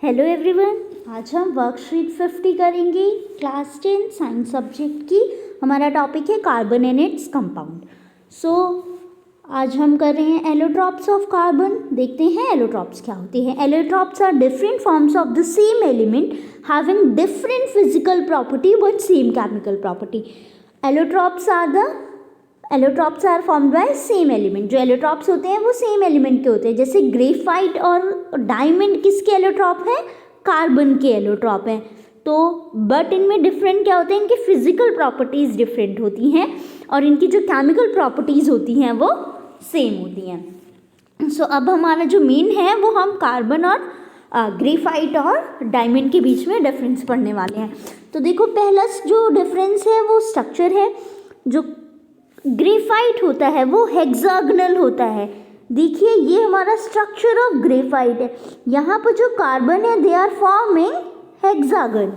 Hello everyone, आज हम worksheet 50 करेंगे क्लास 10 साइंस सब्जेक्ट की। हमारा टॉपिक है कार्बन एंड इट्स कंपाउंड। सो आज हम कर रहे हैं एलोट्रॉप्स ऑफ कार्बन। देखते हैं एलोट्रॉप्स क्या होते हैं। Allotropes are different forms of the same element having different physical property but same chemical property. Allotropes are formed by same element. जो एलोट्रॉप्स होते हैं वो सेम एलिमेंट के होते हैं। जैसे ग्रेफाइट और डायमंड किसके एलोट्रॉप है? कार्बन के एलोट्रॉप हैं। तो बट इनमें डिफरेंट क्या होते हैं? इनकी फिजिकल प्रॉपर्टीज डिफरेंट होती हैं और इनकी जो केमिकल प्रॉपर्टीज होती हैं वो सेम होती हैं। सो अब हमारा जो मेन है वो हम कार्बन और ग्रेफाइट और डायमंड के बीच में डिफरेंस पढ़ने वाले हैं। तो देखो, पहला जो डिफरेंस है वो स्ट्रक्चर है। जो ग्रेफाइट होता है वो हेक्सागोनल होता है। देखिए, ये हमारा स्ट्रक्चर ऑफ ग्रेफाइट है। यहाँ पर जो कार्बन है दे आर फॉर्मिंग हेक्सागन,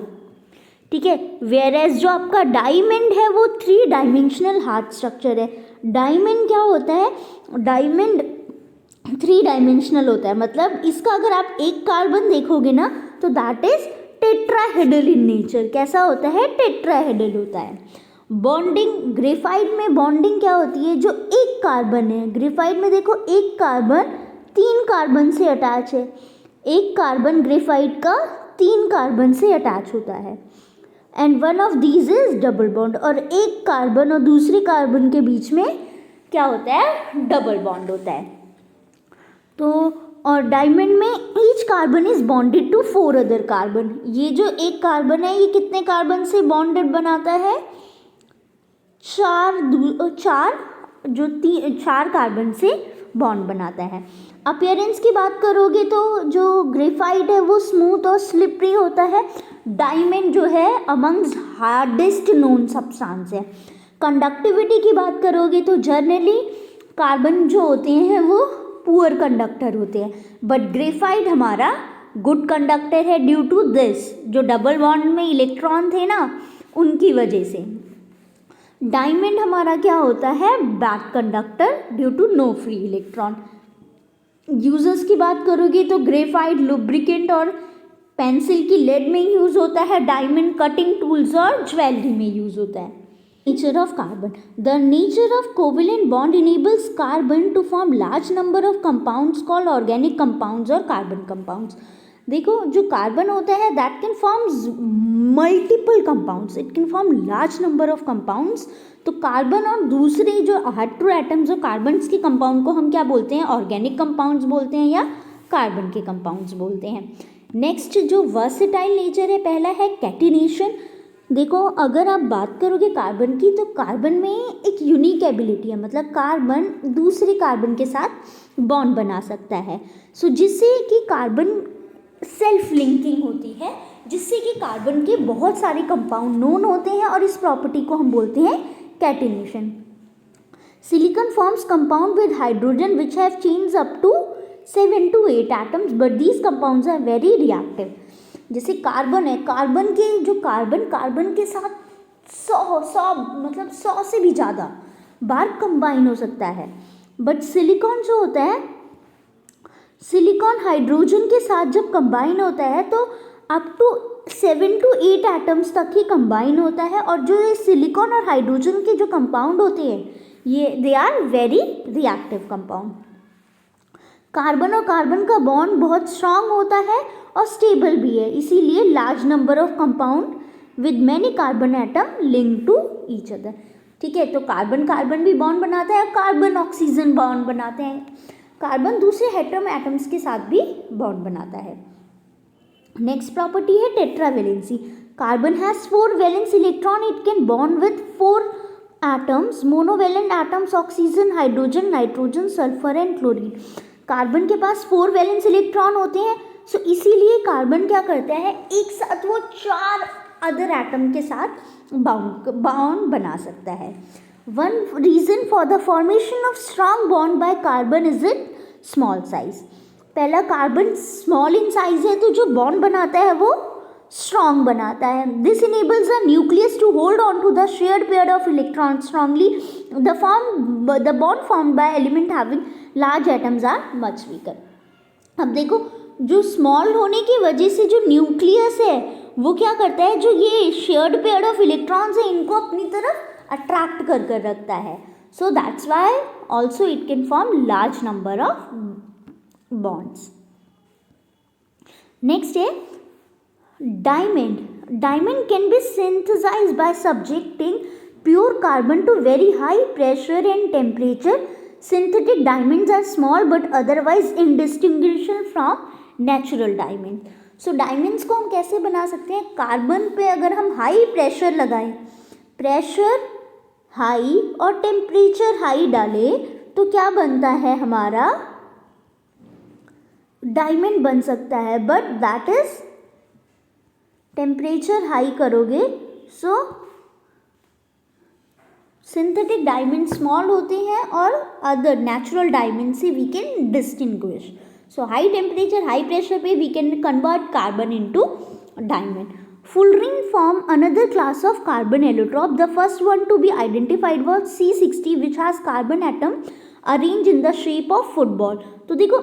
ठीक है। वेयर एज जो आपका डायमंड है वो 3 डायमेंशनल हार्ड स्ट्रक्चर है। डायमंड क्या होता है? डायमंड 3 डायमेंशनल होता है। मतलब इसका अगर आप एक कार्बन देखोगे ना तो that is tetrahedral in nature. कैसा होता है? टेट्राहेड्रल होता है। बॉन्डिंग, ग्रेफाइट में बॉन्डिंग क्या होती है? जो एक कार्बन है, ग्रेफाइट में देखो एक कार्बन 3 कार्बन से अटैच है। एक कार्बन ग्रेफाइट का 3 कार्बन से अटैच होता है। And one of these is double bond. और एक कार्बन और दूसरे कार्बन के बीच में क्या होता है? डबल बॉन्ड होता है। तो और डायमंड में each carbon is bonded to 4 other carbon. ये जो एक कार्बन है ये कितने कार्बन से बॉन्डेड बनाता है? 4 कार्बन से बॉन्ड बनाता है। अपीयरेंस की बात करोगे तो जो ग्रेफाइट है वो स्मूथ और स्लिपरी होता है। डायमंड जो है अमंग्स हार्डेस्ट नोन सब्सटेंस है। कंडक्टिविटी की बात करोगे तो जनरली कार्बन जो होते हैं वो पुअर कंडक्टर होते हैं, बट ग्रेफाइट हमारा गुड कंडक्टर है ड्यू टू दिस, जो डबल बॉन्ड में इलेक्ट्रॉन थे ना उनकी वजह से। डायमंड हमारा क्या होता है? Bad conductor due to no free electron. Users की बात करोगे तो ग्रेफाइट लुब्रिकेंट और पेंसिल की लेड में यूज होता है। डायमंड कटिंग टूल्स और ज्वेलरी में यूज होता है। Nature of carbon, the nature of covalent bond enables carbon to form large number of compounds called organic compounds और कार्बन कंपाउंड्स। देखो, जो कार्बन होता है that can forms multiple compounds, it can form large number of compounds. तो carbon और दूसरे जो hetero atoms और कार्बन्स के कंपाउंड को हम क्या बोलते हैं? ऑर्गेनिक कंपाउंड्स बोलते हैं या कार्बन के कंपाउंड्स बोलते हैं। नेक्स्ट जो वर्सेटाइल नेचर है, पहला है कैटिनेशन। देखो, अगर आप बात करोगे कार्बन की तो कार्बन में एक यूनिक एबिलिटी है, मतलब कार्बन दूसरे कार्बन के साथ बॉन्ड बना सकता है। सो जिससे कि कार्बन सेल्फ लिंकिंग होती है, जिससे कि कार्बन के बहुत सारे कंपाउंड नोन होते हैं और इस प्रॉपर्टी को हम बोलते हैं catenation. Silicon forms compound with hydrogen which have chains up to 7 to 8 atoms, but these compounds are very reactive. जैसे कार्बन है, कार्बन के जो कार्बन के साथ 100 से भी ज़्यादा बार कंबाइन हो सकता है। बट सिलिकॉन जो होता है, सिलिकॉन हाइड्रोजन के साथ जब कंबाइन होता है तो अप टू 7 to 8 एटम्स तक ही कंबाइन होता है। और जो ये सिलिकॉन और हाइड्रोजन के जो कंपाउंड होते हैं ये they are very reactive compound. Carbon और कार्बन का बॉन्ड बहुत स्ट्रांग होता है और स्टेबल भी है, इसीलिए large number of compound with many carbon atom link to each other. ठीक है, तो कार्बन भी बॉन्ड बनाता है, कार्बन ऑक्सीजन बॉन्ड बनाते हैं। कार्बन दूसरे हेटेरो एटम्स के साथ भी बॉन्ड बनाता है। नेक्स्ट प्रॉपर्टी है tetravalency. Carbon has 4 valence electron, it can bond with 4 atoms, monovalent atoms oxygen, hydrogen, nitrogen, sulphur and chlorine. Carbon के पास 4 वैलेंस इलेक्ट्रॉन होते हैं। सो इसीलिए कार्बन क्या करता है? एक साथ वो 4 अदर एटम के साथ बॉन्ड बना सकता है। One reason for the formation of strong bond by carbon is it small size. पहला, कार्बन स्मॉल इन साइज है तो जो बॉन्ड बनाता है वो स्ट्रॉन्ग बनाता है। This enables the nucleus to hold on to the shared pair of electron strongly. The bond formed by element having large atoms are much weaker. अब देखो, जो स्मॉल होने की वजह से जो न्यूक्लियस है वो क्या करता है, जो ये शेयर्ड पेयर ऑफ इलेक्ट्रॉन्स है इनको अपनी तरफ अट्रैक्ट कर कर रखता है. So that's why also it can form large number of bonds. Next है diamond. Diamond can be synthesized by subjecting pure carbon to very high pressure and temperature. Synthetic diamonds are small but otherwise indistinguishable from natural diamond. So diamonds को हम कैसे बना सकते हैं, carbon पे अगर हम हाई प्रेशर लगाएं, प्रेशर हाई और टेम्परेचर हाई डालें तो क्या बनता है, हमारा डायमंड बन सकता है. But that is temperature high करोगे सो सिंथेटिक डायमंड स्मॉल होते हैं और अदर नेचुरल डायमंड से we can distinguish. So high temperature high pressure पे we can convert carbon into diamond. Fullerene form another class of carbon allotrope. The first one to be identified was C60 which has carbon atom arranged in the shape of football. तो देखो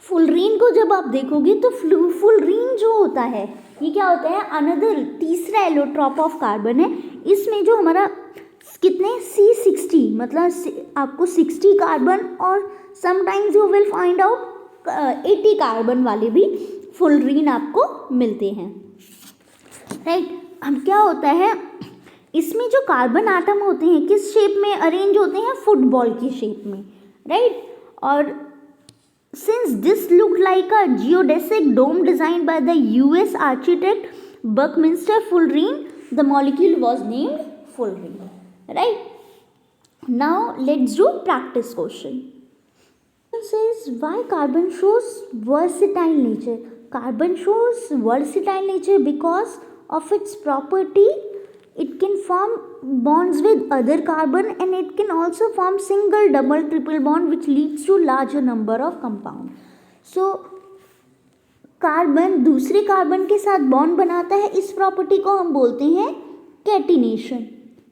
fullerene को जब आप देखोगे तो fullerene जो होता है ये क्या होता है, अनदर तीसरा एलोट्रॉप ऑफ कार्बन है. इसमें जो हमारा कितने C60 मतलब आपको 60 कार्बन और sometimes you will find out 80 carbon वाले भी फुलरीन आपको मिलते हैं. राइट. अब क्या होता है, इसमें जो कार्बन आटम होते हैं किस शेप में अरेंज होते हैं, फुटबॉल की शेप में. राइट. और since this look like a geodesic dome design by the US architect Buckminster fullerene, the molecule was named fullerene. Right. Now let's do practice question. It says why carbon shows versatile nature. Carbon shows versatile nature because of its property. It can form bonds with other carbon and it can also form single, double, triple bond which leads to larger number of compound. So carbon दूसरे carbon के साथ bond बनाता है, इस property को हम बोलते हैं कैटिनेशन.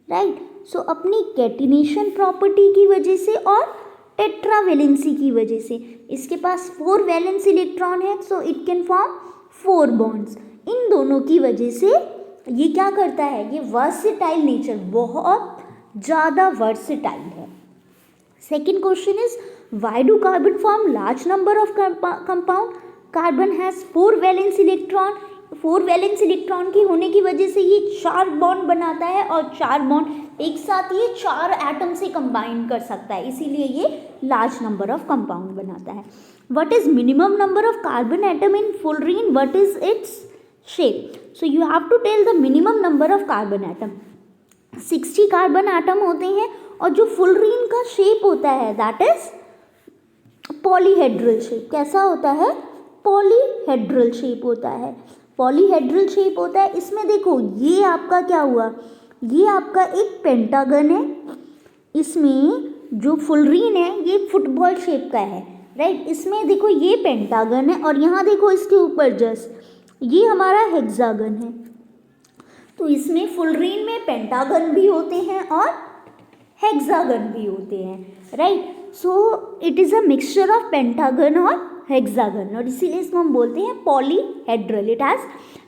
राइट. सो अपनी कैटिनेशन प्रॉपर्टी की वजह से और टेट्रावेलेंसी की वजह से इसके पास 4 वैलेंस इलेक्ट्रॉन है, so it can form 4 bonds. इन दोनों की वजह से ये क्या करता है, ये वर्सेटाइल नेचर, बहुत ज़्यादा वर्सेटाइल है. Second question is why do carbon form large number of compound. Carbon has 4 valence electron. 4 valence electron की होने की वजह से ये 4 बॉन्ड बनाता है और 4 बॉन्ड एक साथ ये 4 एटम से कंबाइन कर सकता है, इसीलिए ये लार्ज नंबर ऑफ कंपाउंड बनाता है. What is minimum number of carbon atom in fullerene, what is its shape. So you have to tell the minimum number of carbon atom. 60 carbon atom होते हैं और जो फुलरीन का shape होता है that is polyhedral shape. कैसा होता है, पॉलीहेड्रल शेप होता है. पॉलीहेड्रल शेप होता है. इसमें देखो ये आपका क्या हुआ, ये आपका एक पेंटागन है. इसमें जो फुलरीन है ये फुटबॉल शेप का है. राइट. इसमें देखो ये पेंटागन है और यहाँ देखो इसके ऊपर जस्ट ये हमारा हेक्सागन है. तो इसमें फुलरीन में पेंटागन भी होते हैं और हेक्सागन भी होते हैं. Right. So it is a mixture of pentagon और हेक्सागन और इसीलिए इसको हम बोलते हैं polyhedral. It has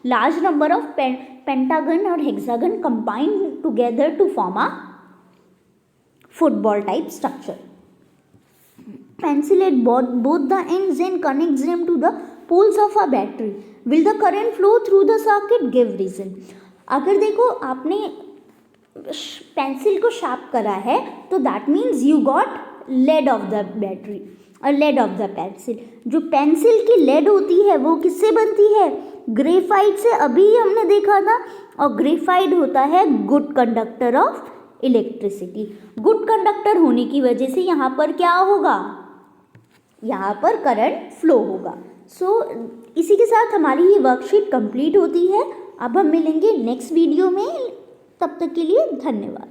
large number of pentagon और hexagon combined together to form a football type structure. Pencil at both the ends and connects them to the poles of a battery. Will the current flow through the circuit? Give reason. अगर देखो आपने pencil को sharp करा है तो that means you got laid off the battery और laid off the pencil. जो pencil की लेड होती है वो किससे बनती है, ग्रेफाइट से. अभी हमने देखा था. और ग्रेफाइट होता है good conductor of electricity. Good conductor होने की वजह से यहाँ पर क्या होगा, यहाँ पर करंट फ्लो होगा. सो इसी के साथ हमारी ये वर्कशीट कंप्लीट होती है. अब हम मिलेंगे नेक्स्ट वीडियो में. तब तक के लिए धन्यवाद.